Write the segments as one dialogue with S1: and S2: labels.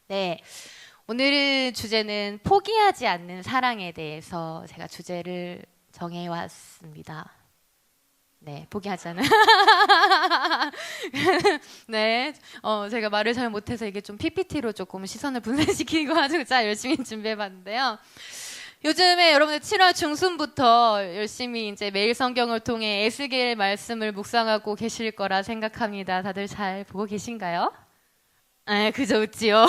S1: 네, 오늘은 주제는 포기하지 않는 사랑에 대해서 제가 주제를 정해왔습니다. 네, 포기하지 않는. 네, 제가 말을 잘 못해서 이게 좀 PPT로 조금 시선을 분산시키고 아주 잘 열심히 준비해봤는데요. 요즘에 여러분들 7월 중순부터 열심히 이제 매일 성경을 통해 에스겔 말씀을 묵상하고 계실 거라 생각합니다. 다들 잘 보고 계신가요? 네, 그죠, 그지요.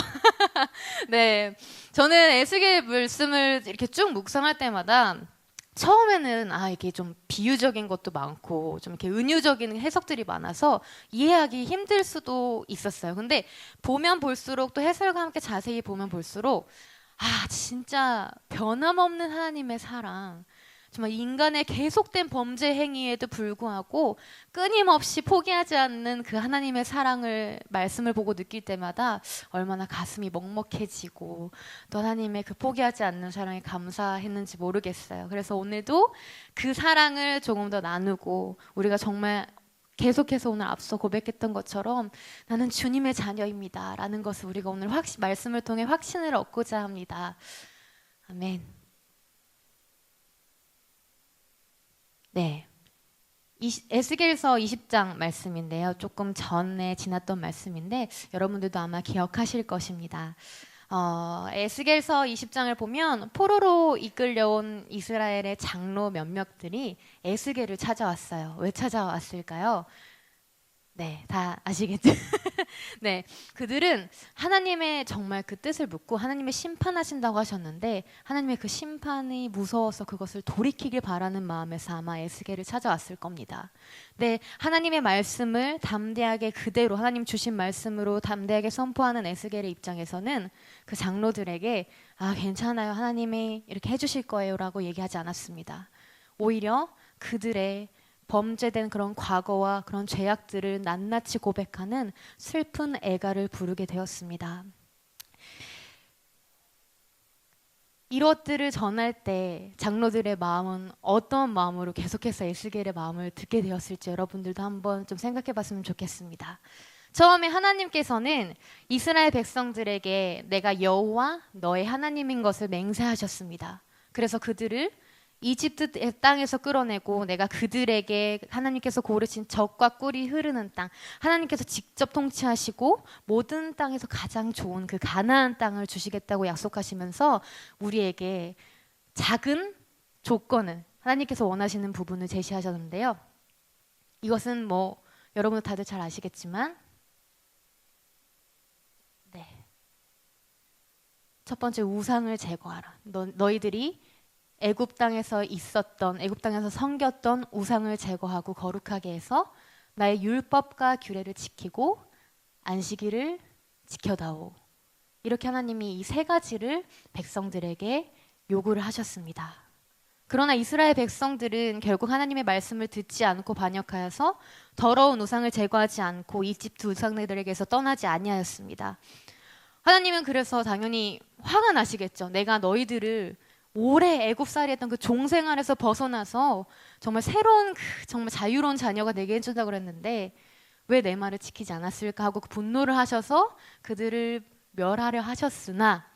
S1: 네, 저는 에스겔 말씀을 이렇게 쭉 묵상할 때마다 처음에는 이게 좀 비유적인 것도 많고 좀 이렇게 은유적인 해석들이 많아서 이해하기 힘들 수도 있었어요. 근데 보면 볼수록 또 해설과 함께 자세히 보면 볼수록 진짜 변함없는 하나님의 사랑. 정말 인간의 계속된 범죄 행위에도 불구하고 끊임없이 포기하지 않는 그 하나님의 사랑을 말씀을 보고 느낄 때마다 얼마나 가슴이 먹먹해지고 또 하나님의 그 포기하지 않는 사랑에 감사했는지 모르겠어요. 그래서 오늘도 그 사랑을 조금 더 나누고 우리가 정말 계속해서 오늘 앞서 고백했던 것처럼 나는 주님의 자녀입니다 라는 것을 우리가 오늘 말씀을 통해 확신을 얻고자 합니다. 아멘. 네. 에스겔서 20장 말씀인데요. 조금 전에 지났던 말씀인데 여러분들도 아마 기억하실 것입니다. 에스겔서 20장을 보면 포로로 이끌려온 이스라엘의 장로 몇몇들이 에스겔을 찾아왔어요. 왜 찾아왔을까요? 네, 다 아시겠죠? 네, 그들은 하나님의 정말 그 뜻을 묻고 하나님의 심판하신다고 하셨는데 하나님의 그 심판이 무서워서 그것을 돌이키길 바라는 마음에서 아마 에스겔을 찾아왔을 겁니다. 네, 하나님의 말씀을 담대하게 그대로 하나님 주신 말씀으로 담대하게 선포하는 에스겔의 입장에서는 그 장로들에게 괜찮아요. 하나님이 이렇게 해주실 거예요 라고 얘기하지 않았습니다. 오히려 그들의 범죄된 그런 과거와 그런 죄악들을 낱낱이 고백하는 슬픈 애가를 부르게 되었습니다. 이것들을 전할 때 장로들의 마음은 어떤 마음으로 계속해서 에스겔의 마음을 듣게 되었을지 여러분들도 한번 좀 생각해 봤으면 좋겠습니다. 처음에 하나님께서는 이스라엘 백성들에게 내가 여호와 너의 하나님인 것을 맹세하셨습니다. 그래서 그들을 이집트 땅에서 끌어내고 내가 그들에게 하나님께서 고르신 젖과 꿀이 흐르는 땅, 하나님께서 직접 통치하시고 모든 땅에서 가장 좋은 그 가나안 땅을 주시겠다고 약속하시면서 우리에게 작은 조건을 하나님께서 원하시는 부분을 제시하셨는데요. 이것은 뭐 여러분 다들 잘 아시겠지만 첫 번째 우상을 제거하라. 너희들이 애굽 땅에서 섬겼던 우상을 제거하고 거룩하게 해서 나의 율법과 규례를 지키고 안식일을 지켜다오. 이렇게 하나님이 이 세 가지를 백성들에게 요구를 하셨습니다. 그러나 이스라엘 백성들은 결국 하나님의 말씀을 듣지 않고 반역하여서 더러운 우상을 제거하지 않고 이집트 우상들에게서 떠나지 아니하였습니다. 하나님은 그래서 당연히 화가 나시겠죠. 내가 너희들을 오래 애굽살이 했던 그 종생활에서 벗어나서 정말 새로운 정말 자유로운 자녀가 되게 해준다고 그랬는데 왜 내 말을 지키지 않았을까 하고 분노를 하셔서 그들을 멸하려 하셨으나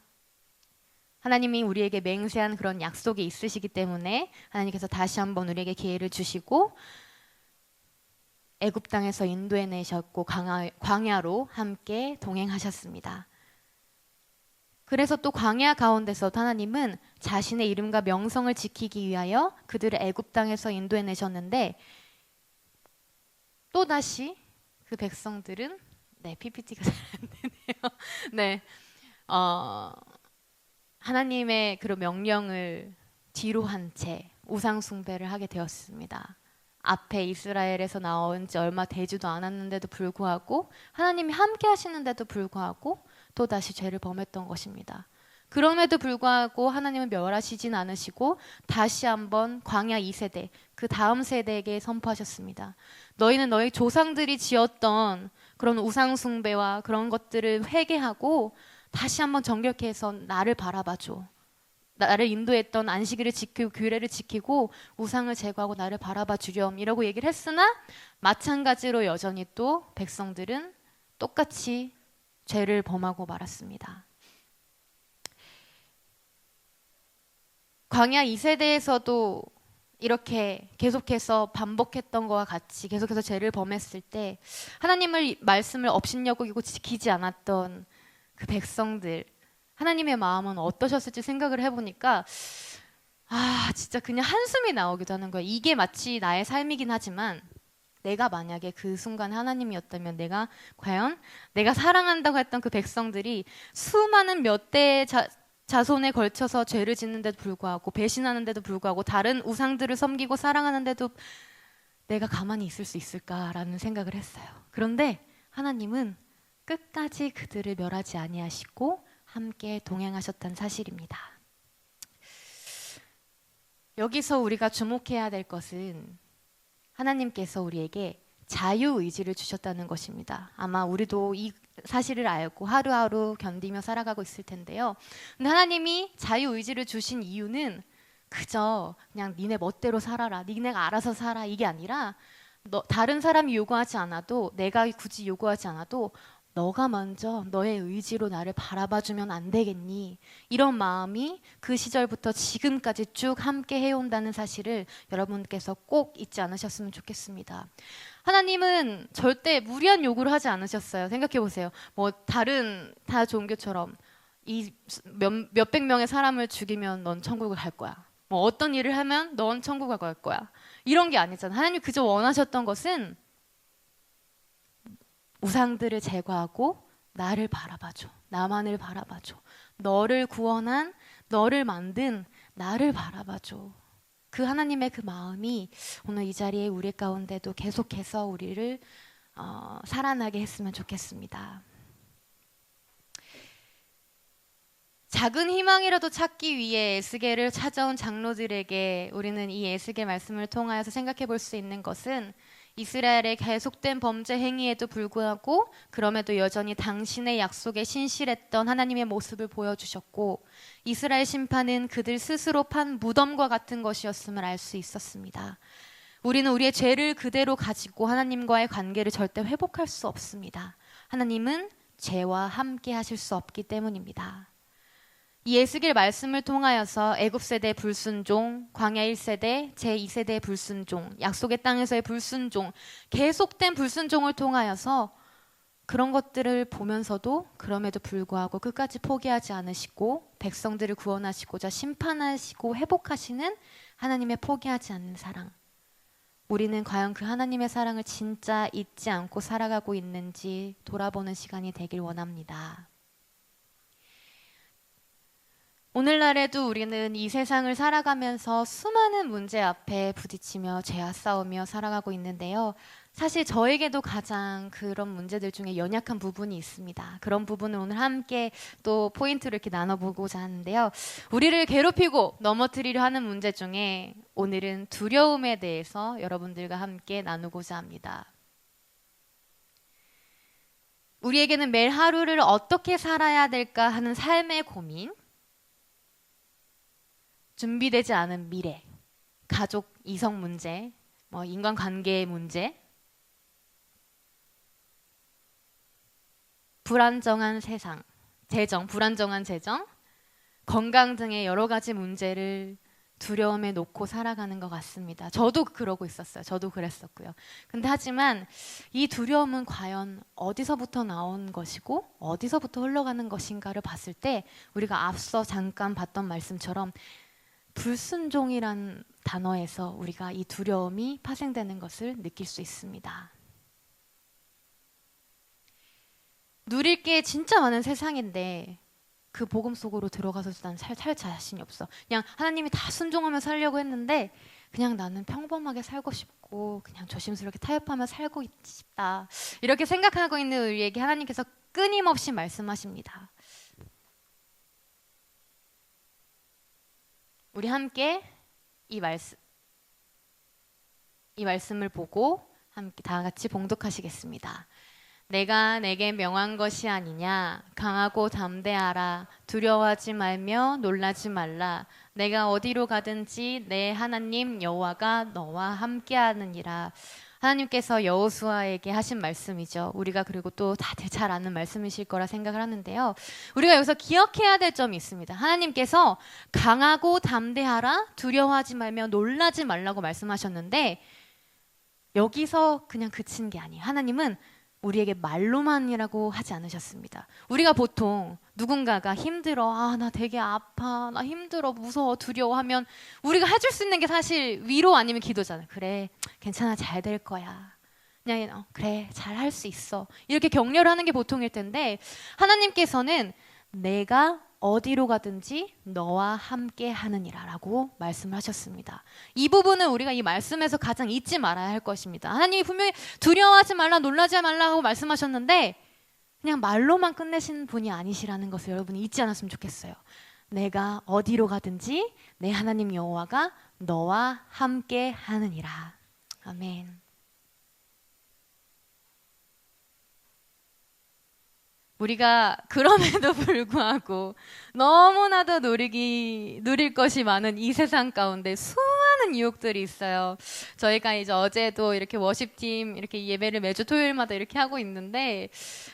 S1: 하나님이 우리에게 맹세한 그런 약속이 있으시기 때문에 하나님께서 다시 한번 우리에게 기회를 주시고 애굽 땅에서 인도해 내셨고 광야로 함께 동행하셨습니다. 그래서 또 광야 가운데서 하나님은 자신의 이름과 명성을 지키기 위하여 그들을 애굽 땅에서 인도해 내셨는데 또다시 그 백성들은 PPT가 잘 안 되네요. 네, 하나님의 그런 명령을 뒤로 한 채 우상 숭배를 하게 되었습니다. 앞에 이스라엘에서 나온 지 얼마 되지도 않았는데도 불구하고 하나님이 함께 하시는데도 불구하고 또다시 죄를 범했던 것입니다. 그럼에도 불구하고 하나님은 멸하시진 않으시고 다시 한번 광야 2세대, 그 다음 세대에게 선포하셨습니다. 너희는 너희 조상들이 지었던 그런 우상 숭배와 그런 것들을 회개하고 다시 한번 정결케 해서 나를 바라봐줘. 나를 인도했던 안식일을 지키고 규례를 지키고 우상을 제거하고 나를 바라봐 주렴 이라고 얘기를 했으나 마찬가지로 여전히 또 백성들은 똑같이 죄를 범하고 말았습니다. 광야 2세대에서도 이렇게 계속해서 반복했던 것과 같이 계속해서 죄를 범했을 때 하나님을 말씀을 업신여기고 지키지 않았던 그 백성들, 하나님의 마음은 어떠셨을지 생각을 해보니까 진짜 그냥 한숨이 나오기도 하는 거예요. 이게 마치 나의 삶이긴 하지만 내가 만약에 그 순간 하나님이었다면 과연 내가 사랑한다고 했던 그 백성들이 수많은 몇 대의 자손에 걸쳐서 죄를 짓는데도 불구하고 배신하는데도 불구하고 다른 우상들을 섬기고 사랑하는데도 내가 가만히 있을 수 있을까라는 생각을 했어요. 그런데 하나님은 끝까지 그들을 멸하지 아니하시고 함께 동행하셨다는 사실입니다. 여기서 우리가 주목해야 될 것은 하나님께서 우리에게 자유의지를 주셨다는 것입니다. 아마 우리도 이 사실을 알고 하루하루 견디며 살아가고 있을 텐데요. 근데 하나님이 자유의지를 주신 이유는 그저 그냥 니네 멋대로 살아라, 니네가 알아서 살아 이게 아니라 다른 사람이 요구하지 않아도, 내가 굳이 요구하지 않아도 너가 먼저 너의 의지로 나를 바라봐주면 안 되겠니? 이런 마음이 그 시절부터 지금까지 쭉 함께 해온다는 사실을 여러분께서 꼭 잊지 않으셨으면 좋겠습니다. 하나님은 절대 무리한 요구를 하지 않으셨어요. 생각해 보세요. 뭐 다른 다 종교처럼 이 몇백 명의 사람을 죽이면 넌 천국을 갈 거야. 뭐 어떤 일을 하면 넌 천국을 갈 거야. 이런 게 아니잖아. 하나님이 그저 원하셨던 것은 우상들을 제거하고 나를 바라봐줘. 나만을 바라봐줘. 너를 구원한, 너를 만든 나를 바라봐줘. 그 하나님의 그 마음이 오늘 이 자리에 우리 가운데도 계속해서 우리를 살아나게 했으면 좋겠습니다. 작은 희망이라도 찾기 위해 에스겔을 찾아온 장로들에게 우리는 이 에스겔 말씀을 통하여서 생각해 볼 수 있는 것은 이스라엘의 계속된 범죄 행위에도 불구하고 그럼에도 여전히 당신의 약속에 신실했던 하나님의 모습을 보여주셨고, 이스라엘 심판은 그들 스스로 판 무덤과 같은 것이었음을 알 수 있었습니다. 우리는 우리의 죄를 그대로 가지고 하나님과의 관계를 절대 회복할 수 없습니다. 하나님은 죄와 함께 하실 수 없기 때문입니다. 이 에스겔 말씀을 통하여서 애굽 세대 불순종, 광야 1세대, 제2세대 불순종, 약속의 땅에서의 불순종, 계속된 불순종을 통하여서 그런 것들을 보면서도 그럼에도 불구하고 끝까지 포기하지 않으시고 백성들을 구원하시고자 심판하시고 회복하시는 하나님의 포기하지 않는 사랑. 우리는 과연 그 하나님의 사랑을 진짜 잊지 않고 살아가고 있는지 돌아보는 시간이 되길 원합니다. 오늘날에도 우리는 이 세상을 살아가면서 수많은 문제 앞에 부딪히며 죄와 싸우며 살아가고 있는데요. 사실 저에게도 가장 그런 문제들 중에 연약한 부분이 있습니다. 그런 부분을 오늘 함께 또 포인트로 이렇게 나눠보고자 하는데요. 우리를 괴롭히고 넘어뜨리려 하는 문제 중에 오늘은 두려움에 대해서 여러분들과 함께 나누고자 합니다. 우리에게는 매일 하루를 어떻게 살아야 될까 하는 삶의 고민, 준비되지 않은 미래, 가족 이성 문제, 인간관계의 문제, 불안정한 세상, 불안정한 재정, 건강 등의 여러 가지 문제를 두려움에 놓고 살아가는 것 같습니다. 저도 그러고 있었어요. 저도 그랬었고요. 근데 하지만 이 두려움은 과연 어디서부터 나온 것이고 어디서부터 흘러가는 것인가를 봤을 때 우리가 앞서 잠깐 봤던 말씀처럼 불순종이란 단어에서 우리가 이 두려움이 파생되는 것을 느낄 수 있습니다. 누릴 게 진짜 많은 세상인데 그 복음 속으로 들어가서 난 살 자신이 없어. 그냥 하나님이 다 순종하며 살려고 했는데 그냥 나는 평범하게 살고 싶고 그냥 조심스럽게 타협하며 살고 싶다. 이렇게 생각하고 있는 우리에게 하나님께서 끊임없이 말씀하십니다. 우리 함께 이 말씀을 보고 함께 다 같이 봉독하시겠습니다. 내가 내게 명한 것이 아니냐. 강하고 담대하라. 두려워하지 말며 놀라지 말라. 내가 어디로 가든지 내 하나님 여호와가 너와 함께하느니라. 하나님께서 여호수아에게 하신 말씀이죠. 우리가 그리고 또 다들 잘 아는 말씀이실 거라 생각을 하는데요. 우리가 여기서 기억해야 될 점이 있습니다. 하나님께서 강하고 담대하라, 두려워하지 말며 놀라지 말라고 말씀하셨는데 여기서 그냥 그친 게 아니에요. 하나님은 우리에게 말로만이라고 하지 않으셨습니다. 우리가 보통 누군가가 힘들어, 나 되게 아파, 나 힘들어, 무서워, 두려워하면 우리가 해줄 수 있는 게 사실 위로 아니면 기도잖아요. 그래, 괜찮아, 잘 될 거야. 그냥 그래, 잘 할 수 있어. 이렇게 격려를 하는 게 보통일 텐데 하나님께서는 내가 어디로 가든지 너와 함께 하느니라 라고 말씀을 하셨습니다. 이 부분은 우리가 이 말씀에서 가장 잊지 말아야 할 것입니다. 하나님이 분명히 두려워하지 말라, 놀라지 말라고 말씀하셨는데 그냥 말로만 끝내시는 분이 아니시라는 것을 여러분이 잊지 않았으면 좋겠어요. 내가 어디로 가든지 내 하나님 여호와가 너와 함께 하느니라. 아멘. 우리가 그럼에도 불구하고 너무나도 누릴 것이 많은 이 세상 가운데 수많은 유혹들이 있어요. 저희가 이제 어제도 이렇게 워십팀 이렇게 예배를 매주 토요일마다 이렇게 하고 있는데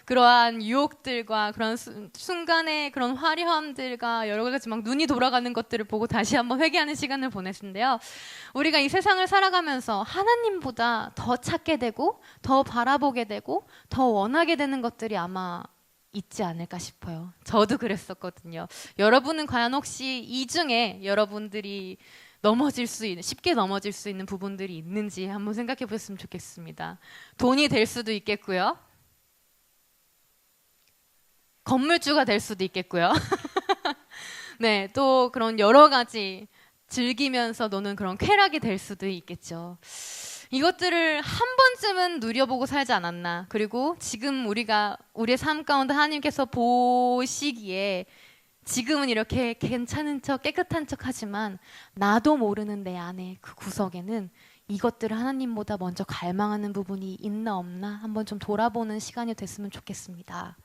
S1: 그러한 유혹들과 그런 순간의 그런 화려함들과 여러 가지 막 눈이 돌아가는 것들을 보고 다시 한번 회개하는 시간을 보냈는데요. 우리가 이 세상을 살아가면서 하나님보다 더 찾게 되고 더 바라보게 되고 더 원하게 되는 것들이 아마 있지 않을까 싶어요. 저도 그랬었거든요. 여러분은 과연 혹시 이 중에 여러분들이 쉽게 넘어질 수 있는 부분들이 있는지 한번 생각해 보셨으면 좋겠습니다. 돈이 될 수도 있겠고요. 건물주가 될 수도 있겠고요. 네, 또 그런 여러 가지 즐기면서 노는 그런 쾌락이 될 수도 있겠죠. 이것들을 한 번쯤은 누려보고 살지 않았나. 그리고 지금 우리의 삶 가운데 하나님께서 보시기에 지금은 이렇게 괜찮은 척 깨끗한 척 하지만 나도 모르는 내 안에 그 구석에는 이것들을 하나님보다 먼저 갈망하는 부분이 있나 없나 한번 좀 돌아보는 시간이 됐으면 좋겠습니다.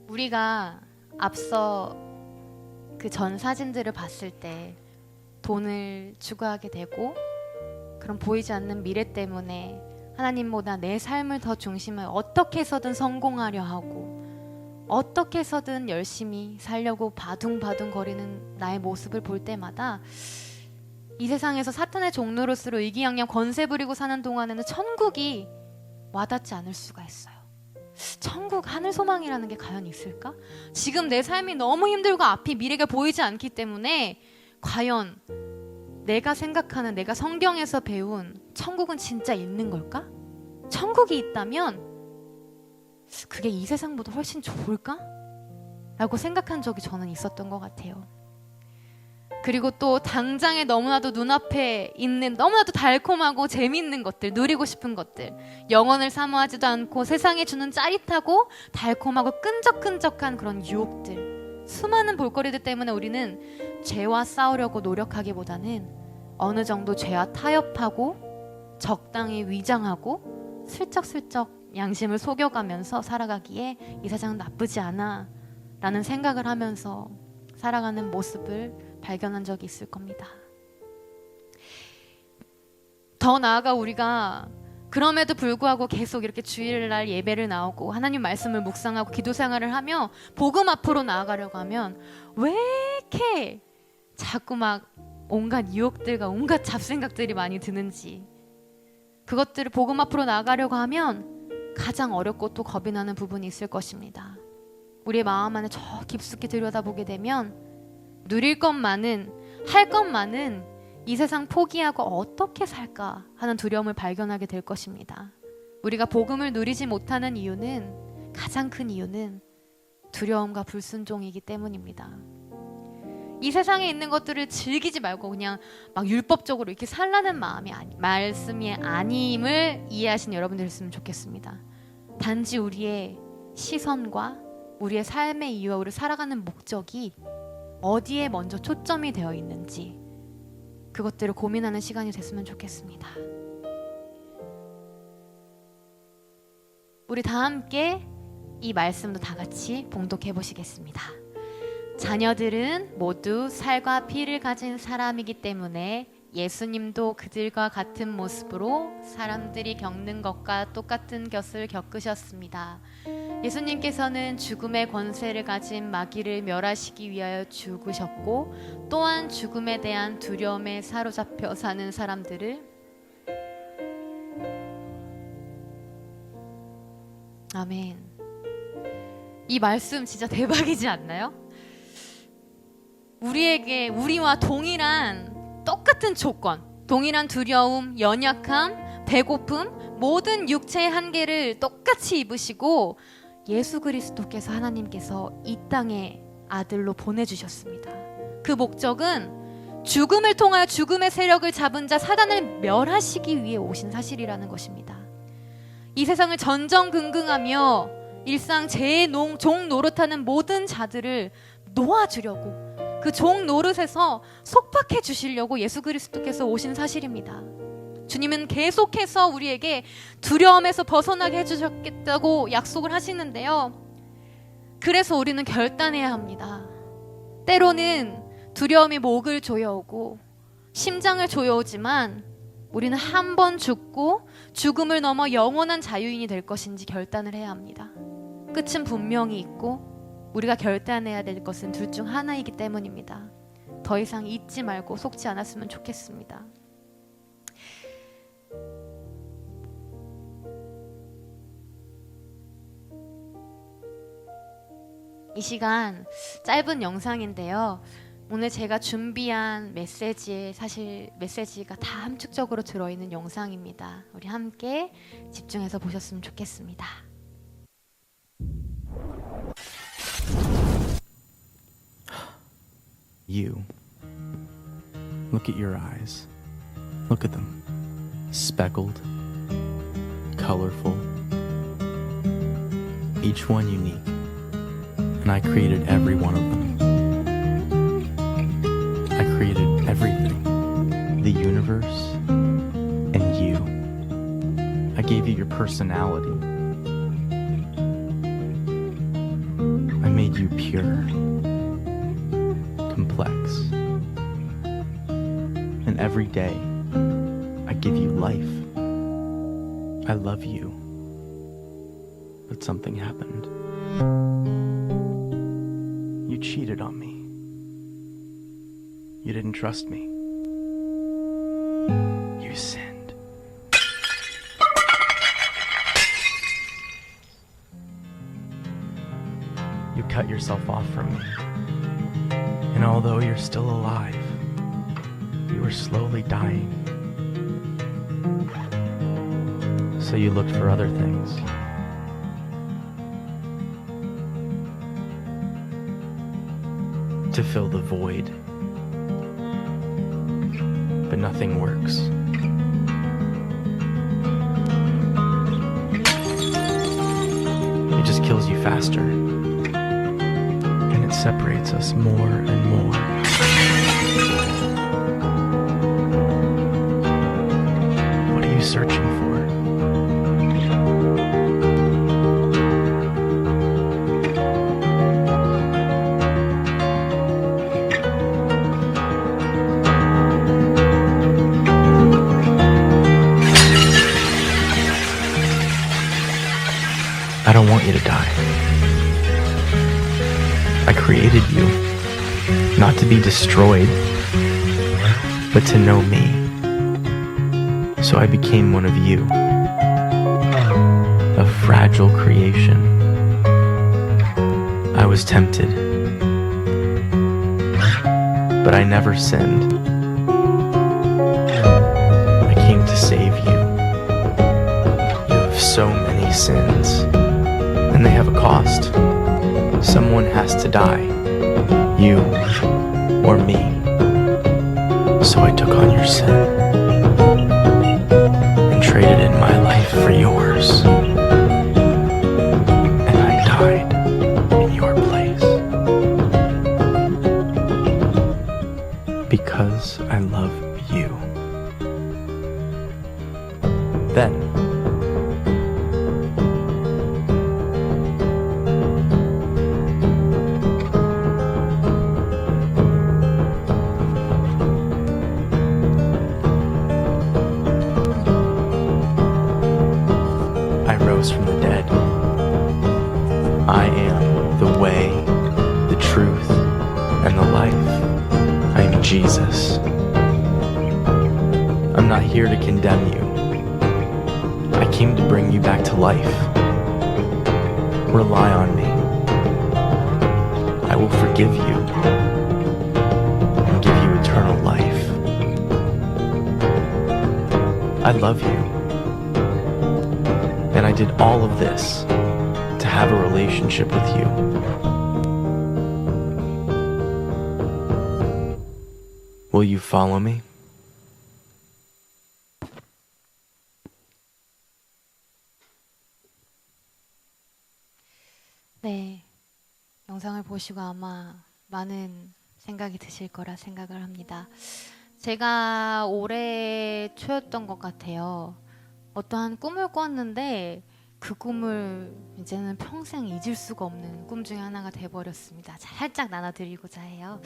S1: 우리가 앞서 그 전 사진들을 봤을 때 돈을 추구하게 되고 그런 보이지 않는 미래 때문에 하나님보다 내 삶을 더 중심을 어떻게 해서든 성공하려 하고 어떻게 해서든 열심히 살려고 바둥바둥 거리는 나의 모습을 볼 때마다 이 세상에서 사탄의 종노릇으로 의기양양 권세 부리고 사는 동안에는 천국이 와닿지 않을 수가 있어요. 천국, 하늘 소망이라는 게 과연 있을까? 지금 내 삶이 너무 힘들고 앞이 미래가 보이지 않기 때문에 과연 내가 생각하는, 내가 성경에서 배운 천국은 진짜 있는 걸까? 천국이 있다면 그게 이 세상보다 훨씬 좋을까? 라고 생각한 적이 저는 있었던 것 같아요. 그리고 또 당장에 너무나도 눈앞에 있는 너무나도 달콤하고 재미있는 것들, 누리고 싶은 것들, 영원을 사모하지도 않고 세상에 주는 짜릿하고 달콤하고 끈적끈적한 그런 유혹들, 수많은 볼거리들 때문에 우리는 죄와 싸우려고 노력하기보다는 어느 정도 죄와 타협하고 적당히 위장하고 슬쩍슬쩍 양심을 속여가면서 살아가기에 이 세상은 나쁘지 않아 라는 생각을 하면서 살아가는 모습을 발견한 적이 있을 겁니다. 더 나아가 우리가 그럼에도 불구하고 계속 이렇게 주일날 예배를 나오고 하나님 말씀을 묵상하고 기도 생활을 하며 복음 앞으로 나아가려고 하면 왜 이렇게 자꾸 막 온갖 유혹들과 온갖 잡생각들이 많이 드는지, 그것들을 복음 앞으로 나아가려고 하면 가장 어렵고 또 겁이 나는 부분이 있을 것입니다. 우리의 마음 안에 저 깊숙이 들여다보게 되면 누릴 것만은, 할 것만은 이 세상 포기하고 어떻게 살까 하는 두려움을 발견하게 될 것입니다. 우리가 복음을 누리지 못하는 이유는, 가장 큰 이유는 두려움과 불순종이기 때문입니다. 이 세상에 있는 것들을 즐기지 말고 그냥 막 율법적으로 이렇게 살라는 말씀이 아님을 이해하신 여러분들이었으면 좋겠습니다. 단지 우리의 시선과 우리의 삶의 이유와 우리 살아가는 목적이 어디에 먼저 초점이 되어 있는지 그것들을 고민하는 시간이 됐으면 좋겠습니다. 우리 다 함께 이 말씀도 다 같이 봉독해 보시겠습니다. 자녀들은 모두 살과 피를 가진 사람이기 때문에 예수님도 그들과 같은 모습으로 사람들이 겪는 것과 똑같은 것을 겪으셨습니다. 예수님께서는 죽음의 권세를 가진 마귀를 멸하시기 위하여 죽으셨고, 또한 죽음에 대한 두려움에 사로잡혀 사는 사람들을 아멘. 이 말씀 진짜 대박이지 않나요? 우리에게 우리와 동일한 똑같은 조건, 동일한 두려움, 연약함, 배고픔, 모든 육체의 한계를 똑같이 입으시고 예수 그리스도께서 하나님께서 이 땅에 아들로 보내주셨습니다. 그 목적은 죽음을 통하여 죽음의 세력을 잡은 자 사단을 멸하시기 위해 오신 사실이라는 것입니다. 이 세상을 전전긍긍하며 일상 종 노릇하는 모든 자들을 놓아주려고, 그 종 노릇에서 속박해 주시려고 예수 그리스도께서 오신 사실입니다. 주님은 계속해서 우리에게 두려움에서 벗어나게 해주셨겠다고 약속을 하시는데요. 그래서 우리는 결단해야 합니다. 때로는 두려움이 목을 조여오고 심장을 조여오지만 우리는 한 번 죽고 죽음을 넘어 영원한 자유인이 될 것인지 결단을 해야 합니다. 끝은 분명히 있고 우리가 결단해야 될 것은 둘 중 하나이기 때문입니다. 더 이상 잊지 말고 속지 않았으면 좋겠습니다. 이 시간 짧은 영상인데요. 오늘 제가 준비한 메시지에 사실 메시지가 다 함축적으로 들어있는 영상입니다. 우리 함께 집중해서 보셨으면 좋겠습니다.
S2: You. Look at your eyes. Look at them. Speckled, colorful, each one unique. And I created every one of them. I created everything. The universe and you. I gave you your personality. I made you pure, complex. And every day, I give you life. I love you. But something happened. You cheated on me. You didn't trust me. You sinned. You cut yourself off from me. And although you're still alive, you were slowly dying. So you looked for other things. To fill the void. But nothing works. It just kills you faster. And it separates us more and more. What are you searching for? I don't want you to die. I created you, not to be destroyed, but to know me. So I became one of you, a fragile creation. I was tempted, but I never sinned. I came to save you. You have so many sins. And they have a cost. Someone has to die. You or me. So I took on your sin and traded in my life for yours. And I died in your place. rose from the dead. I am the way, the truth, and the life. I am Jesus. I'm not here to condemn you. I came to bring you back to life. Rely on me. I will forgive you and give you eternal life. I love you. And I did all of this to have a relationship with you. Will you follow me?
S1: 네, 영상을 보시고 아마 많은 생각이 드실 거라 생각을 합니다. 제가 올해 초였던 것 같아요. 어떠한 꿈을 꿨는데 그 꿈을 이제는 평생 잊을 수가 없는 꿈 중에 하나가 돼버렸습니다. 살짝 나눠드리고자 해요.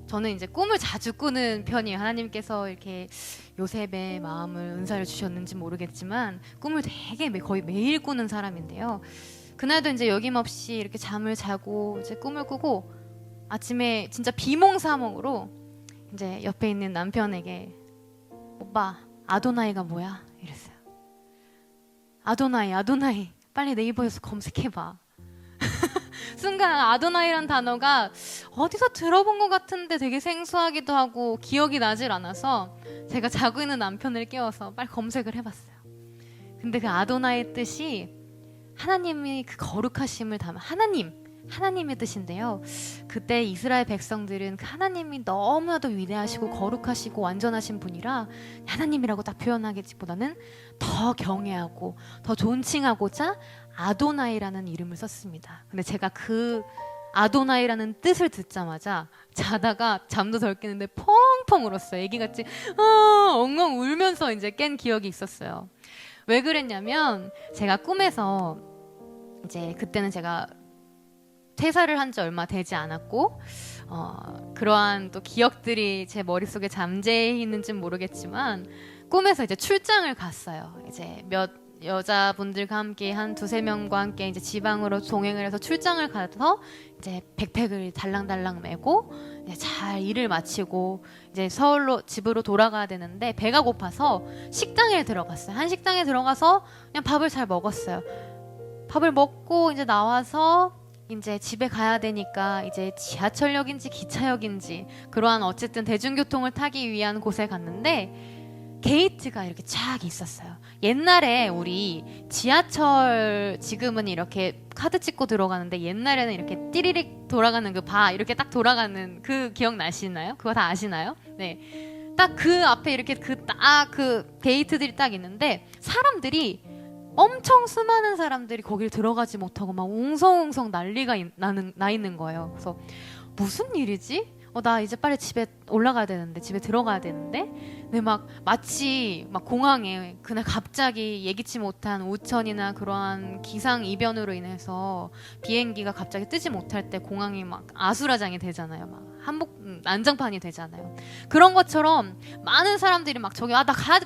S1: 저는 이제 꿈을 자주 꾸는 편이에요. 하나님께서 이렇게 요셉의 마음을 은사를 주셨는지 모르겠지만 꿈을 되게 거의 매일 꾸는 사람인데요. 그날도 이제 여김없이 이렇게 잠을 자고 이제 꿈을 꾸고 아침에 진짜 비몽사몽으로 이제 옆에 있는 남편에게 오빠 아도나이가 뭐야? 이랬어요. 아도나이 빨리 네이버에서 검색해봐. 순간 아도나이란 단어가 어디서 들어본 것 같은데 되게 생소하기도 하고 기억이 나질 않아서 제가 자고 있는 남편을 깨워서 빨리 검색을 해봤어요. 근데 그 아도나이의 뜻이 하나님이 그 거룩하심을 담은 하나님의 뜻인데요. 그때 이스라엘 백성들은 그 하나님이 너무나도 위대하시고 거룩하시고 완전하신 분이라 하나님이라고 딱 표현하기보다는 더 경외하고 더 존칭하고자 아도나이라는 이름을 썼습니다. 근데 제가 그 아도나이라는 뜻을 듣자마자 자다가 잠도 덜 깨는데 펑펑 울었어요. 애기같이 엉엉 울면서 이제 깬 기억이 있었어요. 왜 그랬냐면 제가 꿈에서 이제 그때는 제가 퇴사를 한 지 얼마 되지 않았고 그러한 또 기억들이 제 머릿속에 잠재해 있는지는 모르겠지만 꿈에서 이제 출장을 갔어요. 이제 몇 여자분들과 함께 한 두세 명과 함께 이제 지방으로 동행을 해서 출장을 가서 이제 백팩을 달랑달랑 메고 이제 잘 일을 마치고 이제 서울로 집으로 돌아가야 되는데 배가 고파서 식당에 들어갔어요. 한 식당에 들어가서 그냥 밥을 잘 먹었어요. 밥을 먹고 이제 나와서 이제 집에 가야 되니까 이제 지하철역인지 기차역인지 그러한 어쨌든 대중교통을 타기 위한 곳에 갔는데 게이트가 이렇게 쫙 있었어요. 옛날에 우리 지하철 지금은 이렇게 카드 찍고 들어가는데 옛날에는 이렇게 띠리릭 돌아가는 그 이렇게 딱 돌아가는 그 기억 나시나요? 그거 다 아시나요? 네. 딱 그 앞에 이렇게 그 게이트들이 딱 있는데 사람들이 엄청 수많은 사람들이 거길 들어가지 못하고 막 웅성웅성 난리가 나 있는 거예요. 그래서 무슨 일이지? 나 이제 빨리 집에 올라가야 되는데 집에 들어가야 되는데 근데 막 마치 막 공항에 그날 갑자기 예기치 못한 우천이나 그러한 기상 이변으로 인해서 비행기가 갑자기 뜨지 못할 때 공항이 막 아수라장이 되잖아요. 막 난장판이 되잖아요. 그런 것처럼 많은 사람들이 막 저기 나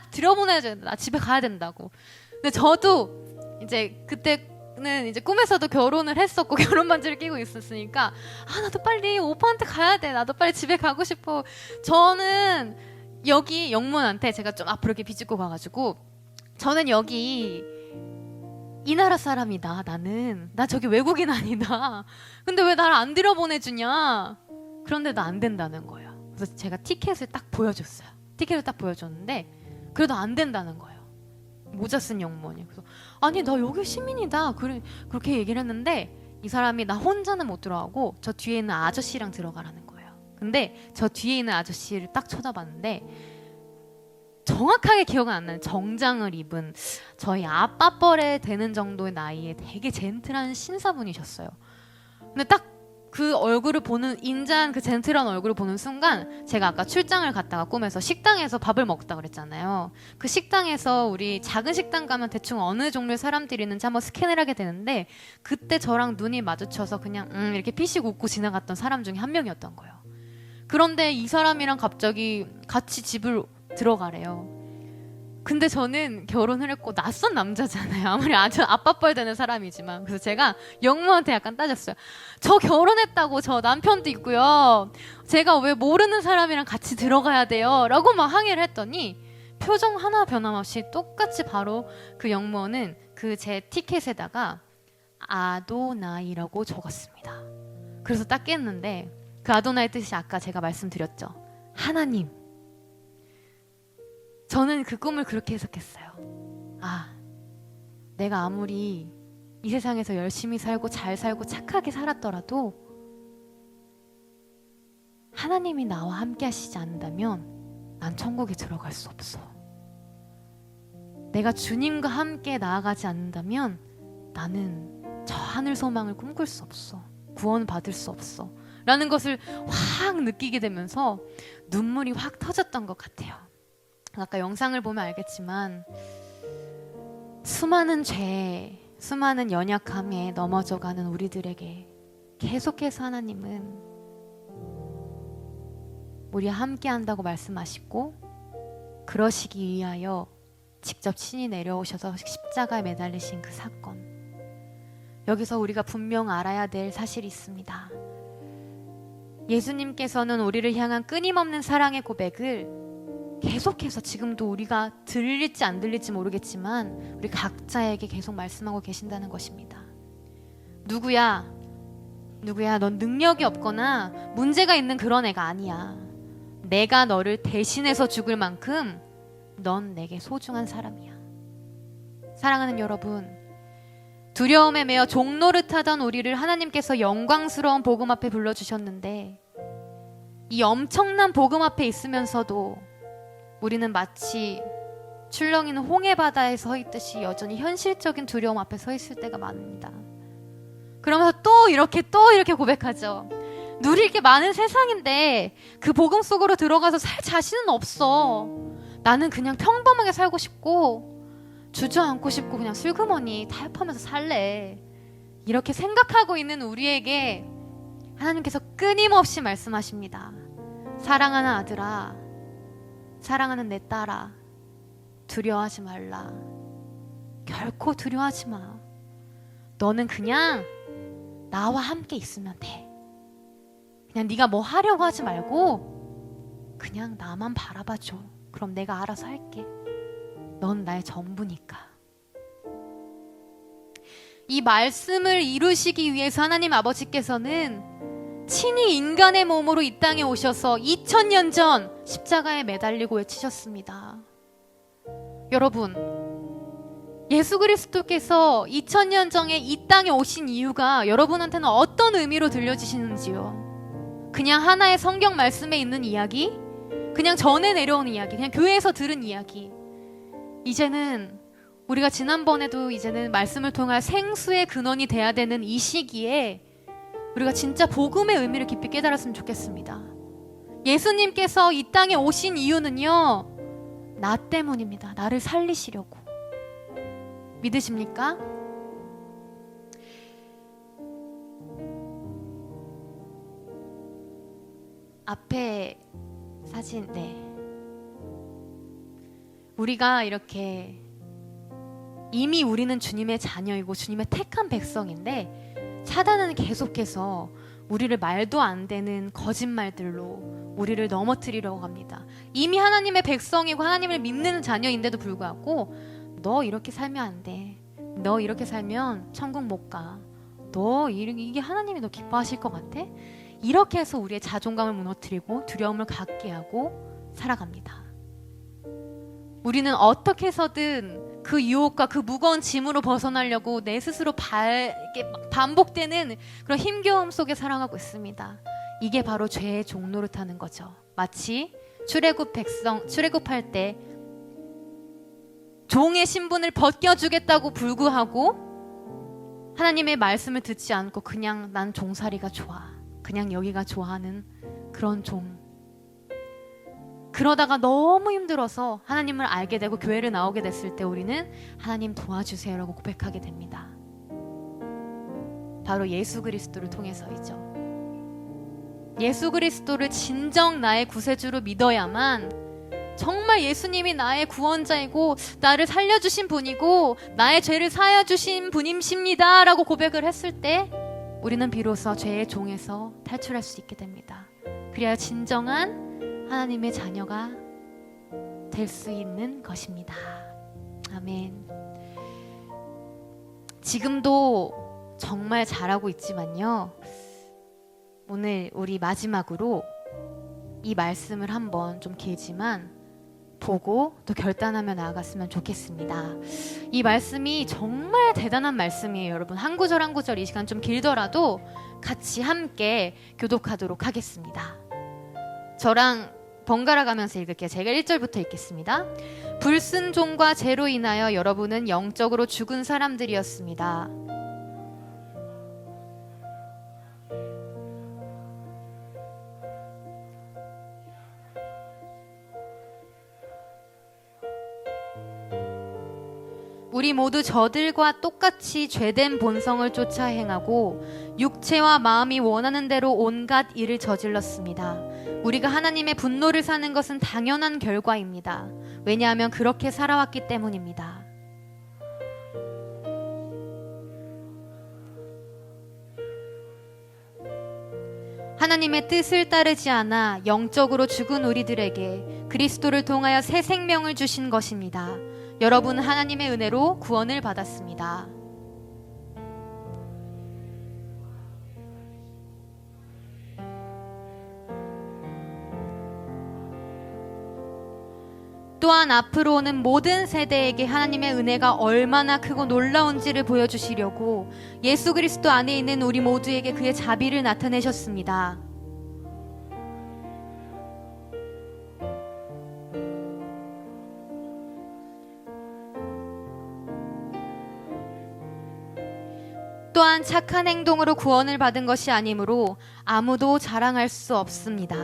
S1: 들여보내야 돼. 나 집에 가야 된다고. 근데 저도 이제 그때는 이제 꿈에서도 결혼을 했었고 결혼 반지를 끼고 있었으니까 나도 빨리 오빠한테 가야 돼. 나도 빨리 집에 가고 싶어. 저는 여기 영문한테 제가 좀 앞으로 이렇게 비집고 가가지고 저는 여기 이 나라 사람이다. 나 저기 외국인 아니다. 근데 왜 나를 안 들여보내주냐. 그런데도 안 된다는 거예요. 그래서 제가 티켓을 딱 보여줬어요. 티켓을 딱 보여줬는데 그래도 안 된다는 거예요. 모자 쓴 영문이. 그래서 아니 나 여기 시민이다. 그렇게 얘기를 했는데 이 사람이 나 혼자는 못 들어가고 저 뒤에 있는 아저씨랑 들어가라는 거예요. 근데 저 뒤에 있는 아저씨를 딱 쳐다봤는데 정확하게 기억은 안 나는 정장을 입은 저희 아빠 뻘에 되는 정도의 나이에 되게 젠틀한 신사분이셨어요. 근데 딱 그 얼굴을 보는 인자한 그 젠틀한 얼굴을 보는 순간 제가 아까 출장을 갔다가 꿈에서 식당에서 밥을 먹다 그랬잖아요. 그 식당에서 우리 작은 식당 가면 대충 어느 종류의 사람들이 있는지 한번 스캔을 하게 되는데 그때 저랑 눈이 마주쳐서 그냥 이렇게 피식 웃고 지나갔던 사람 중에 한 명이었던 거예요. 그런데 이 사람이랑 갑자기 같이 집을 들어가래요. 근데 저는 결혼을 했고 낯선 남자잖아요. 아무리 아주 아빠뻘 되는 사람이지만. 그래서 제가 영모한테 약간 따졌어요. 저 결혼했다고, 저 남편도 있고요. 제가 왜 모르는 사람이랑 같이 들어가야 돼요? 라고 막 항의를 했더니 표정 하나 변함없이 똑같이 바로 그 영모는 그 제 티켓에다가 아도나이라고 적었습니다. 그래서 딱 깼는데 그 아도나이 뜻이 아까 제가 말씀드렸죠. 하나님. 저는 그 꿈을 그렇게 해석했어요. 아, 내가 아무리 이 세상에서 열심히 살고 잘 살고 착하게 살았더라도 하나님이 나와 함께 하시지 않는다면 난 천국에 들어갈 수 없어. 내가 주님과 함께 나아가지 않는다면 나는 저 하늘 소망을 꿈꿀 수 없어. 구원받을 수 없어. 라는 것을 확 느끼게 되면서 눈물이 확 터졌던 것 같아요. 아까 영상을 보면 알겠지만 수많은 죄, 수많은 연약함에 넘어져가는 우리들에게 계속해서 하나님은 우리와 함께 한다고 말씀하시고 그러시기 위하여 직접 친히 내려오셔서 십자가에 매달리신 그 사건. 여기서 우리가 분명 알아야 될 사실이 있습니다. 예수님께서는 우리를 향한 끊임없는 사랑의 고백을 계속해서 지금도 우리가 들릴지 안 들릴지 모르겠지만 우리 각자에게 계속 말씀하고 계신다는 것입니다. 누구야 넌 능력이 없거나 문제가 있는 그런 애가 아니야. 내가 너를 대신해서 죽을 만큼 넌 내게 소중한 사람이야. 사랑하는 여러분, 두려움에 매여 종노릇하던 우리를 하나님께서 영광스러운 복음 앞에 불러주셨는데 이 엄청난 복음 앞에 있으면서도 우리는 마치 출렁이는 홍해바다에 서 있듯이 여전히 현실적인 두려움 앞에 서 있을 때가 많습니다. 그러면서 또 이렇게 고백하죠. 누릴 게 많은 세상인데 그 복음 속으로 들어가서 살 자신은 없어. 나는 그냥 평범하게 살고 싶고 주저앉고 싶고 그냥 슬그머니 타협하면서 살래. 이렇게 생각하고 있는 우리에게 하나님께서 끊임없이 말씀하십니다. 사랑하는 아들아, 사랑하는 내 딸아, 두려워하지 말라. 결코 두려워하지 마. 너는 그냥 나와 함께 있으면 돼. 그냥 네가 뭐 하려고 하지 말고 그냥 나만 바라봐줘. 그럼 내가 알아서 할게. 넌 나의 전부니까. 이 말씀을 이루시기 위해서 하나님 아버지께서는 친히 인간의 몸으로 이 땅에 오셔서 2000년 전 십자가에 매달리고 외치셨습니다. 여러분, 예수 그리스도께서 2000년 전에 이 땅에 오신 이유가 여러분한테는 어떤 의미로 들려지시는지요? 그냥 하나의 성경 말씀에 있는 이야기? 그냥 전에 내려오는 이야기? 그냥 교회에서 들은 이야기? 이제는 우리가 지난번에도 이제는 말씀을 통한 생수의 근원이 돼야 되는 이 시기에 우리가 진짜 복음의 의미를 깊이 깨달았으면 좋겠습니다. 예수님께서 이 땅에 오신 이유는요, 나 때문입니다. 나를 살리시려고. 믿으십니까? 앞에 사진, 네. 우리가 이렇게 이미 우리는 주님의 자녀이고 주님의 택한 백성인데 사단은 계속해서 우리를 말도 안 되는 거짓말들로 우리를 넘어뜨리려고 합니다. 이미 하나님의 백성이고 하나님을 믿는 자녀인데도 불구하고 너 이렇게 살면 안 돼. 너 이렇게 살면 천국 못 가. 너 이게 하나님이 너 기뻐하실 것 같아? 이렇게 해서 우리의 자존감을 무너뜨리고 두려움을 갖게 하고 살아갑니다. 우리는 어떻게 해서든 그 유혹과 그 무거운 짐으로 벗어나려고 내 스스로 반복되는 그런 힘겨움 속에 살아가고 있습니다. 이게 바로 죄의 종노릇하는 거죠. 마치 출애굽할 때 종의 신분을 벗겨주겠다고 불구하고 하나님의 말씀을 듣지 않고 그냥 난 종살이가 좋아, 그냥 여기가 좋아하는 그런 종. 그러다가 너무 힘들어서 하나님을 알게 되고 교회를 나오게 됐을 때 우리는 하나님 도와주세요라고 고백하게 됩니다. 바로 예수 그리스도를 통해서이죠. 예수 그리스도를 진정 나의 구세주로 믿어야만 정말 예수님이 나의 구원자이고 나를 살려주신 분이고 나의 죄를 사하여주신 분이십니다 라고 고백을 했을 때 우리는 비로소 죄의 종에서 탈출할 수 있게 됩니다. 그래야 진정한 하나님의 자녀가 될 수 있는 것입니다. 아멘. 지금도 정말 잘하고 있지만요, 오늘 우리 마지막으로 이 말씀을 한번 좀 길지만 보고 또 결단하며 나아갔으면 좋겠습니다. 이 말씀이 정말 대단한 말씀이에요. 여러분, 한 구절 한 구절 이 시간 좀 길더라도 같이 함께 교독하도록 하겠습니다. 저랑 번갈아 가면서 읽을게요. 제가 1절부터 읽겠습니다. 불순종과 죄로 인하여 여러분은 영적으로 죽은 사람들이었습니다. 우리 모두 저들과 똑같이 죄된 본성을 쫓아 행하고 육체와 마음이 원하는 대로 온갖 일을 저질렀습니다. 우리가 하나님의 분노를 사는 것은 당연한 결과입니다. 왜냐하면 그렇게 살아왔기 때문입니다. 하나님의 뜻을 따르지 않아 영적으로 죽은 우리들에게 그리스도를 통하여 새 생명을 주신 것입니다. 여러분은 하나님의 은혜로 구원을 받았습니다. 또한 앞으로 오는 모든 세대에게 하나님의 은혜가 얼마나 크고 놀라운지를 보여주시려고 예수 그리스도 안에 있는 우리 모두에게 그의 자비를 나타내셨습니다. 또한 착한 행동으로 구원을 받은 것이 아니므로 아무도 자랑할 수 없습니다.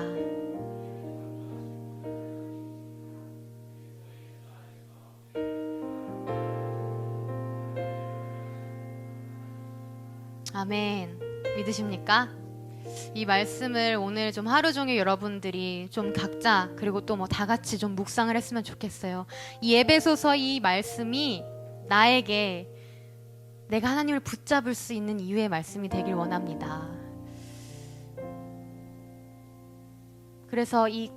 S1: 아멘. 믿으십니까? 이 말씀을 오늘 좀 하루 종일 여러분들이 좀 각자 그리고 또 뭐 다 같이 좀 묵상을 했으면 좋겠어요. 이 에베소서 이 말씀이 나에게 내가 하나님을 붙잡을 수 있는 이유의 말씀이 되길 원합니다. 그래서 이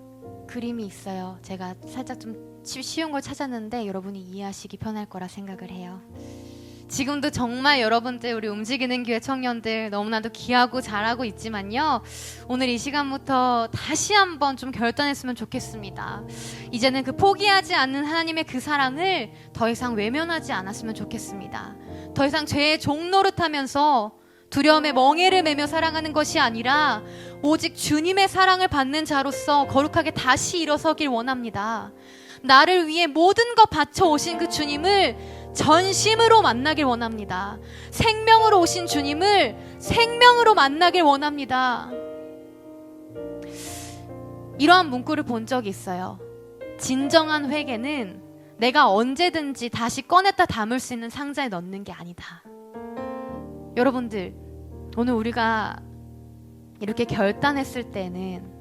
S1: 그림이 있어요. 제가 살짝 좀 쉬운 걸 찾았는데 여러분이 이해하시기 편할 거라 생각을 해요. 지금도 정말 여러분들, 우리 움직이는 교회 청년들 너무나도 귀하고 잘하고 있지만요, 오늘 이 시간부터 다시 한번 좀 결단했으면 좋겠습니다. 이제는 그 포기하지 않는 하나님의 그 사랑을 더 이상 외면하지 않았으면 좋겠습니다. 더 이상 죄의 종 노릇하면서 두려움의 멍에를 매며 살아가는 것이 아니라 오직 주님의 사랑을 받는 자로서 거룩하게 다시 일어서길 원합니다. 나를 위해 모든 것 바쳐 오신 그 주님을 전심으로 만나길 원합니다. 생명으로 오신 주님을 생명으로 만나길 원합니다. 이러한 문구를 본 적이 있어요. 진정한 회개는 내가 언제든지 다시 꺼냈다 담을 수 있는 상자에 넣는 게 아니다. 여러분들, 오늘 우리가 이렇게 결단했을 때는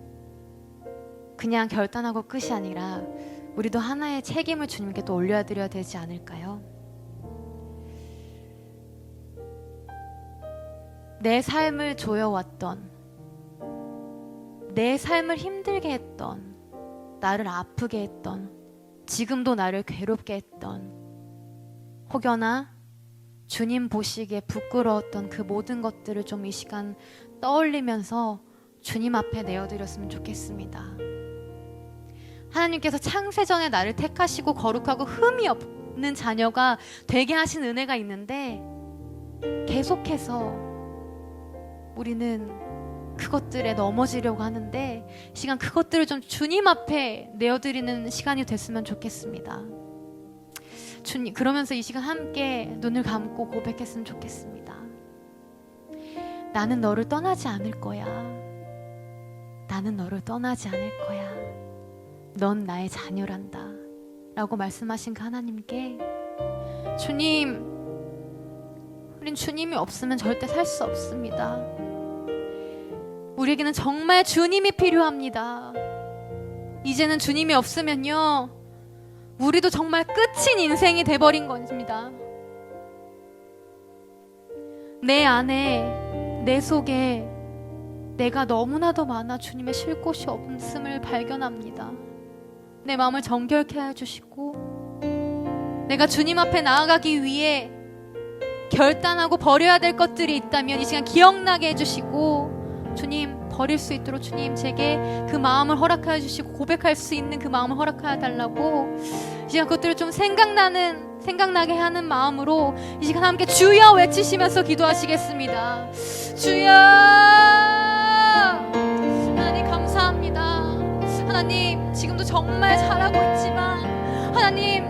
S1: 그냥 결단하고 끝이 아니라 우리도 하나의 책임을 주님께 또 올려드려야 되지 않을까요? 내 삶을 조여왔던, 내 삶을 힘들게 했던, 나를 아프게 했던, 지금도 나를 괴롭게 했던, 혹여나 주님 보시기에 부끄러웠던 그 모든 것들을 좀 이 시간 떠올리면서 주님 앞에 내어드렸으면 좋겠습니다. 하나님께서 창세전에 나를 택하시고 거룩하고 흠이 없는 자녀가 되게 하신 은혜가 있는데 계속해서 우리는 그것들에 넘어지려고 하는데 이 시간 그것들을 좀 주님 앞에 내어드리는 시간이 됐으면 좋겠습니다. 주님, 그러면서 이 시간 함께 눈을 감고 고백했으면 좋겠습니다. 나는 너를 떠나지 않을 거야. 나는 너를 떠나지 않을 거야. 넌 나의 자녀란다 라고 말씀하신 그 하나님께, 주님, 우린 주님이 없으면 절대 살 수 없습니다. 우리에게는 정말 주님이 필요합니다. 이제는 주님이 없으면요, 우리도 정말 끝인 인생이 돼버린 것입니다. 내 안에, 내 속에 내가 너무나도 많아 주님의 쉴 곳이 없음을 발견합니다. 내 마음을 정결케 해주시고, 내가 주님 앞에 나아가기 위해 결단하고 버려야 될 것들이 있다면 이 시간 기억나게 해주시고, 주님 버릴 수 있도록 주님 제게 그 마음을 허락하여 주시고, 고백할 수 있는 그 마음을 허락하여 달라고, 이 시간 그것들을 좀 생각나게 하는 마음으로 이 시간 함께 주여 외치시면서 기도하시겠습니다. 주여! 하나님 감사합니다. 하나님 지금도 정말 잘하고 있지만, 하나님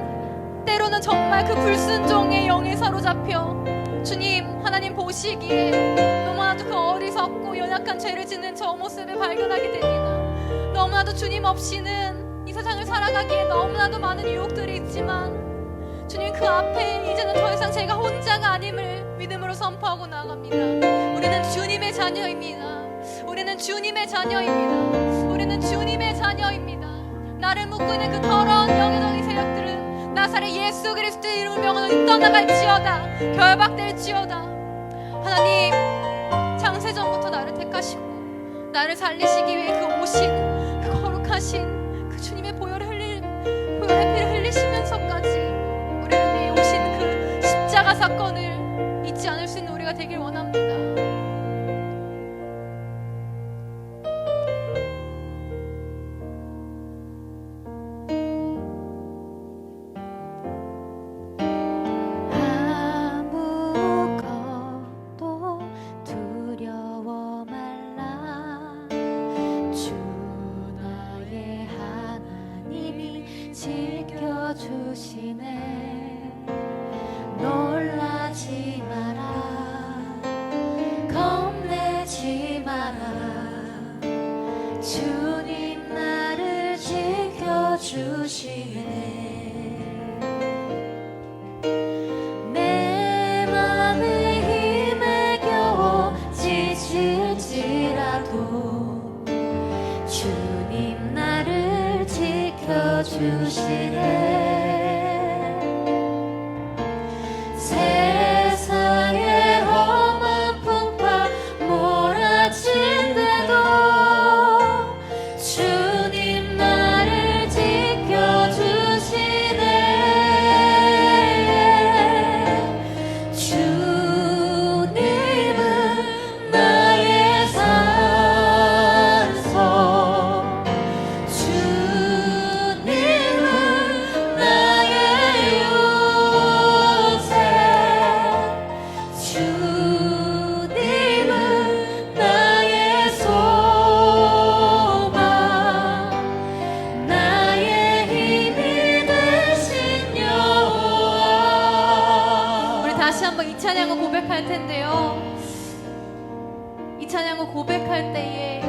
S1: 때로는 정말 그 불순종의 영에 사로잡혀 주님, 하나님 보시기에 너무나도 그 어리석고 연약한 죄를 짓는 저 모습을 발견하게 됩니다. 너무나도 주님 없이는 이 세상을 살아가기에 너무나도 많은 유혹들이 있지만, 주님 그 앞에 이제는 더 이상 제가 혼자가 아님을 믿음으로 선포하고 나아갑니다. 우리는 주님의 자녀입니다. 우리는 주님의 자녀입니다. 우리는 주님의 자녀입니다. 나를 묶고 있는 그 더러운 영적인 세력들은 나사렛 예수 그리스도의 이름을 명하노니 떠나갈지어다, 결박될지어다. 하나님 창세전부터 나를 택하시고 나를 살리시기 위해 그 오신 그 거룩하신 그 주님의 보혈의 피를 흘리시면서까지 우리를 위해 오신 그 십자가 사건을 잊지 않을 수 있는 우리가 되길 원합니다.
S3: 지켜주시네. 놀라지 마라, 겁내지 마라. 주님 나를 지켜주시네. 내 맘의 힘에 겨워 지칠지라도 주님 나를 지켜주시네. 세상의 험한 풍파 몰아친대도 주님 나를 지켜주시네. 주님은 나의 산소, 주님은 나의 요새, 주님은 나의 소망, 나의 힘이 되신 여호와.
S1: 우리 다시 한번 이 찬양을 고백할 텐데요, 이 찬양을 고백할 때에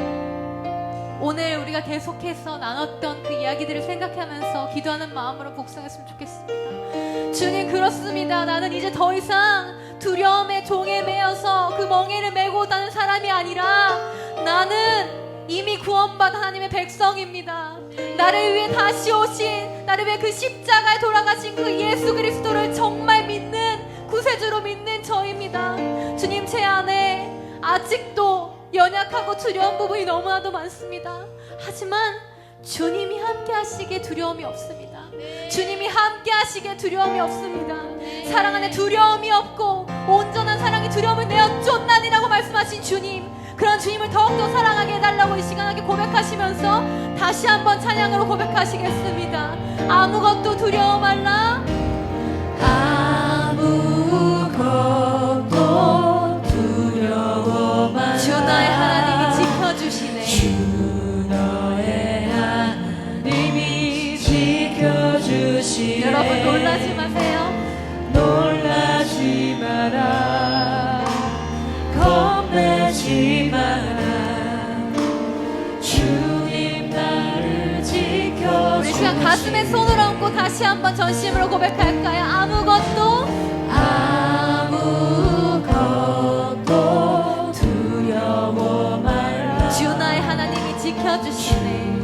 S1: 오늘 우리가 계속해서 나눴던 그 이야기들을 생각하면서 기도하는 마음으로 복성했으면 좋겠습니다. 주님, 그렇습니다. 나는 이제 더 이상 두려움의 종에 매여서 그 멍에를 메고 다는 사람이 아니라 나는 이미 구원받은 하나님의 백성입니다. 나를 위해 다시 오신, 나를 위해 그 십자가에 돌아가신 그 예수 그리스도를 정말 믿는, 구세주로 믿는 저입니다. 주님, 제 안에 아직도 연약하고 두려운 부분이 너무나도 많습니다. 하지만 주님이 함께 하시기에 두려움이 없습니다. 주님이 함께 하시기에 두려움이 없습니다. 사랑 안에 두려움이 없고 온전한 사랑이 두려움을 내어 쫓나니라고 말씀하신 주님, 그런 주님을 더욱더 사랑하게 해달라고 이 시간하게 고백하시면서 다시 한번 찬양으로 고백하시겠습니다. 아무것도 두려워 말라,
S3: 아무것도 두려워 말라.
S1: 주 나의 하나님이 지켜주시네.
S3: 주 너의 하나님이 지켜주시네.
S1: 여러분 놀라지 마세요.
S3: 놀라지 마라, 겁내지 마라. 주님 나를 지켜주시네.
S1: 우리 시간 가슴에 손을 얹고 다시 한번 전심으로 고백할까요? 아무것도
S3: 두려워 말라.
S1: 주 나의 하나님이 지켜주시네.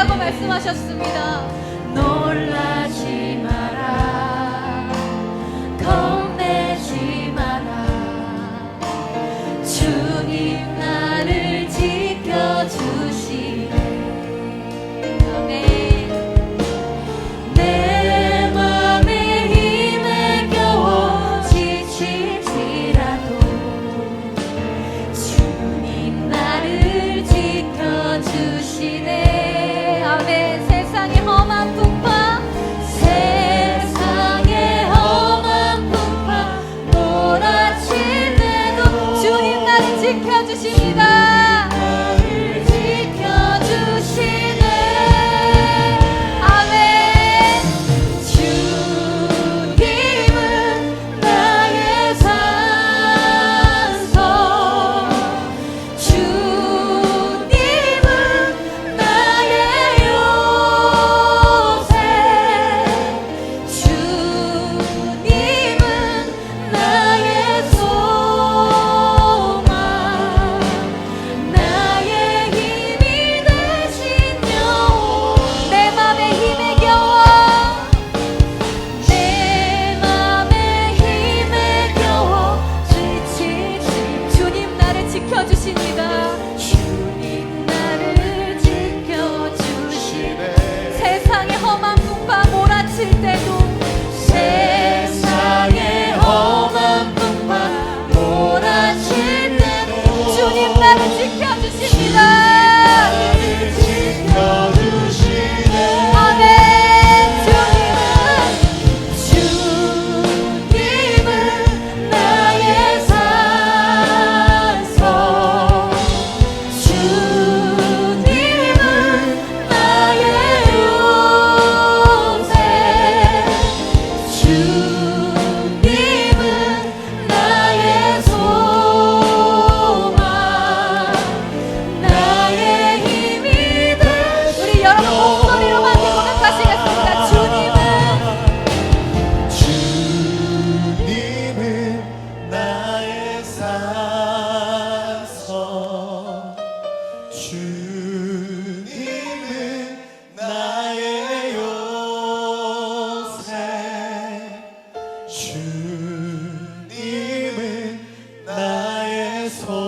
S1: 놀라라고 말씀하셨습니다.
S3: 놀라지 마라, 겁내지 마라. 주님 나를 지켜주시네.
S1: 아멘.
S3: 내 맘에 힘에 겨워 지칠지라도 주님 나를 지켜주시네.
S1: 아멘. 세상의 험한 풍파,
S3: 세상의 험한 풍파 몰아칠 때도
S1: 주님 나를 지켜주십니다.
S3: 나를 지켜주시네.
S1: 아멘.
S3: 주님은 나의 산소, 주님은 나의 요새, 주님은 나의 소망, 나의 힘이 되신 영혼.
S1: 내 맘에 힘에 겨워
S3: 내 맘에 힘에 겨워 지칠지
S1: 주님 나를 지켜주십니다.
S3: 주님 나를 지켜주시네.
S1: 세상의 험한 풍파 몰아칠 때도
S3: 세상의 험한 풍파 몰아칠 때도
S1: 주님 나를 지켜주십니다.
S3: 지켜주시네.
S1: 아멘.
S3: 주님은 나의 산소, 주님은 나의 요새, 주님은 나의 소망, 나의 힘이 되신
S1: 우리 여러분 목소리로만 고백하시겠습니다. 주님은
S3: 주님은 나의 산소, 주님은 나의 요새, 주님은 나의 소망,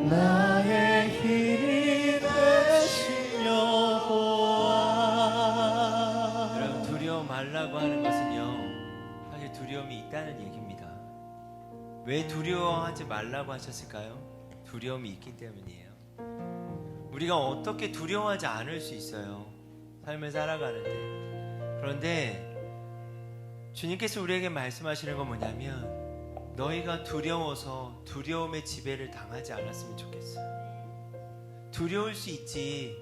S3: 나의 힘이 되신 여호와.
S4: 여러분, 두려워 말라고 하는 것은요, 사실 두려움이 있다는 얘기입니다. 왜 두려워하지 말라고 하셨을까요? 두려움이 있기 때문이에요. 우리가 어떻게 두려워하지 않을 수 있어요? 삶을 살아가는데. 그런데 주님께서 우리에게 말씀하시는 건 뭐냐면, 너희가 두려워서 두려움의 지배를 당하지 않았으면 좋겠어. 두려울 수 있지.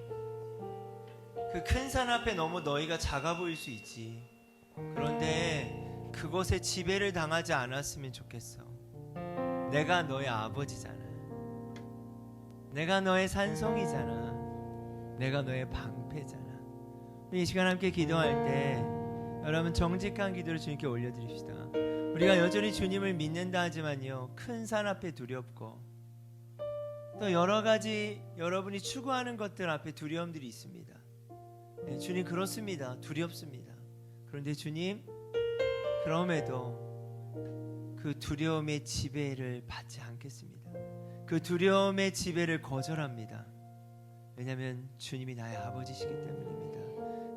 S4: 그 큰 산 앞에 너무 너희가 작아 보일 수 있지. 그런데 그것에 지배를 당하지 않았으면 좋겠어. 내가 너의 아버지잖아. 내가 너의 산성이잖아. 내가 너의 방패잖아. 이 시간 함께 기도할 때 여러분 정직한 기도를 주님께 올려드립시다. 우리가 여전히 주님을 믿는다 하지만요, 큰 산 앞에 두렵고 또 여러 가지 여러분이 추구하는 것들 앞에 두려움들이 있습니다. 네, 주님 그렇습니다. 두렵습니다. 그런데 주님, 그럼에도 그 두려움의 지배를 받지 않겠습니다. 그 두려움의 지배를 거절합니다. 왜냐하면 주님이 나의 아버지시기 때문입니다.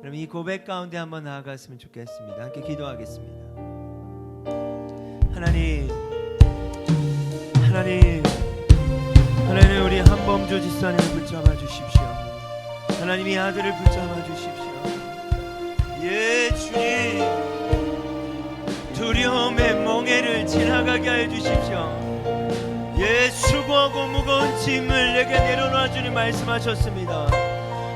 S4: 그럼 이 고백 가운데 한번 나아갔으면 좋겠습니다. 함께 기도하겠습니다. 하나님, 하나님 우리 한범주 집사님을 붙잡아 주십시오. 하나님 이 아들을 붙잡아 주십시오. 예, 주님, 두려움의 멍에를 지나가게 하여 주십시오. 예, 수고하고 무거운 짐을 내게 내려놔 주님 말씀하셨습니다.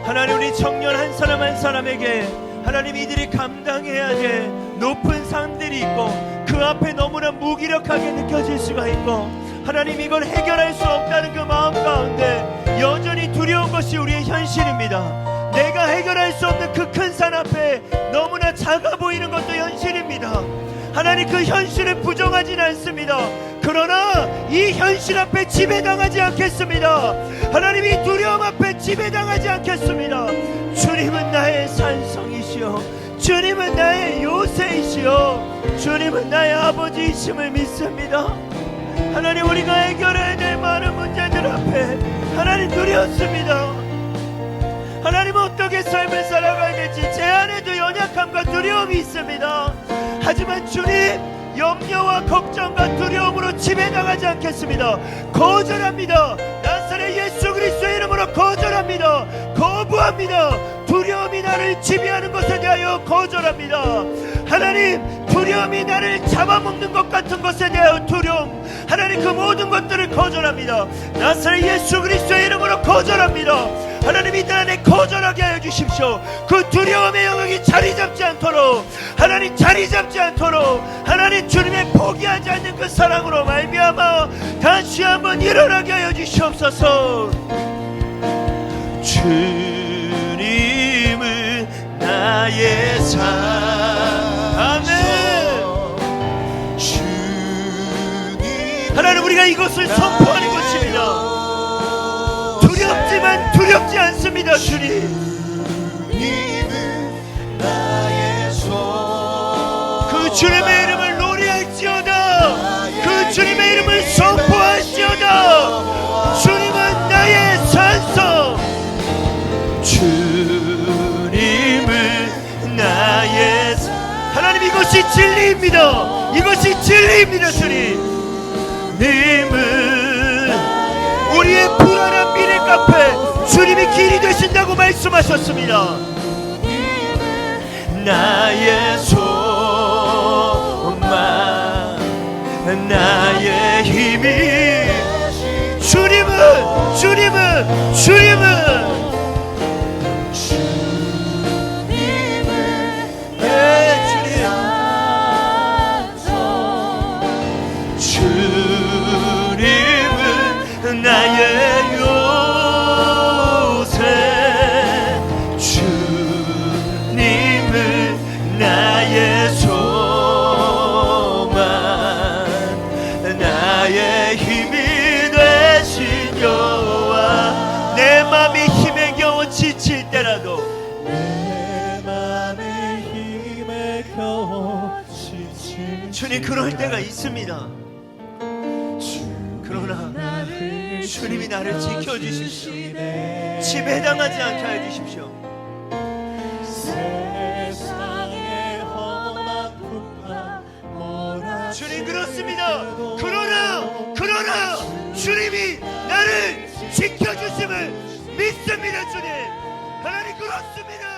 S4: 하나님 우리 청년 한 사람 한 사람에게 하나님 이들이 감당해야 될 높은 삶들이 있고 그 앞에 너무나 무기력하게 느껴질 수가 있고 하나님 이걸 해결할 수 없다는 그 마음 가운데 여전히 두려운 것이 우리의 현실입니다. 내가 해결할 수 없는 그 큰 산 앞에 너무나 작아 보이는 것도 현실입니다. 하나님 그 현실을 부정하진 않습니다.
S3: 그러나 이 현실 앞에 지배당하지 않겠습니다. 하나님, 이 두려움 앞에 지배당하지 않겠습니다. 주님은 나의 산성이시여, 주님은 나의 요새이시여, 주님은 나의 아버지이심을 믿습니다. 하나님, 우리가 해결해야 될 많은 문제들 앞에 하나님 두렵습니다. 하나님, 어떻게 삶을 살아가야 될지 제 안에도 연약함과 두려움이 있습니다. 하지만 주님, 염려와 걱정과 두려움으로 지배당하지 않겠습니다. 거절합니다. 나사렛 예수 그리스도의 이름으로 거절합니다. 거부합니다. 두려움이 나를 지배하는 것에 대하여 거절합니다. 하나님, 두려움이 나를 잡아먹는 것 같은 것에 대하여 두려움, 하나님, 그 모든 것들을 거절합니다. 나사렛 예수 그리스도의 이름으로 거절합니다. 하나님, 이들 안에 거절하게 하여 주십시오. 그 두려움의 영역이 자리 잡지 않도록, 하나님, 자리 잡지 않도록, 하나님, 주님의 포기하지 않는 그 사랑으로 말미암아 다시 한번 일어나게 하여 주시옵소서. 주님은 나의 산, 아멘. 하나님, 우리가 이것을 선포하는 것입니다. 두렵지만 두렵지 않습니다. 주님, 그 주님의 이름을 노래할지어다. 그 주님의 이름을 선포할지어다. 주님은 나의 산성, 주님은 나의 산. 하나님, 이것이 진리입니다. 이것이 진리입니다. 주님은 우리의 불안한 미래 카페, 주님이 길이 되신다고 말씀하셨습니다. 나의 소망, 나의 힘이 주님은 나의 요새, 주님은 나의 소망, 나의 힘이 되신 여호와. 내 맘이 힘에 겨워 지칠 때라도, 내 맘의 힘에 겨워 지칠, 주님, 그럴 때가 있습니다. 그러나 주님이 나를 지켜주십시오. 지배당하지 않게 해주십시오. 주님, 그렇습니다. 그러나 주님이 나를 지켜주심을 믿습니다. 주님, 하나님, 그렇습니다.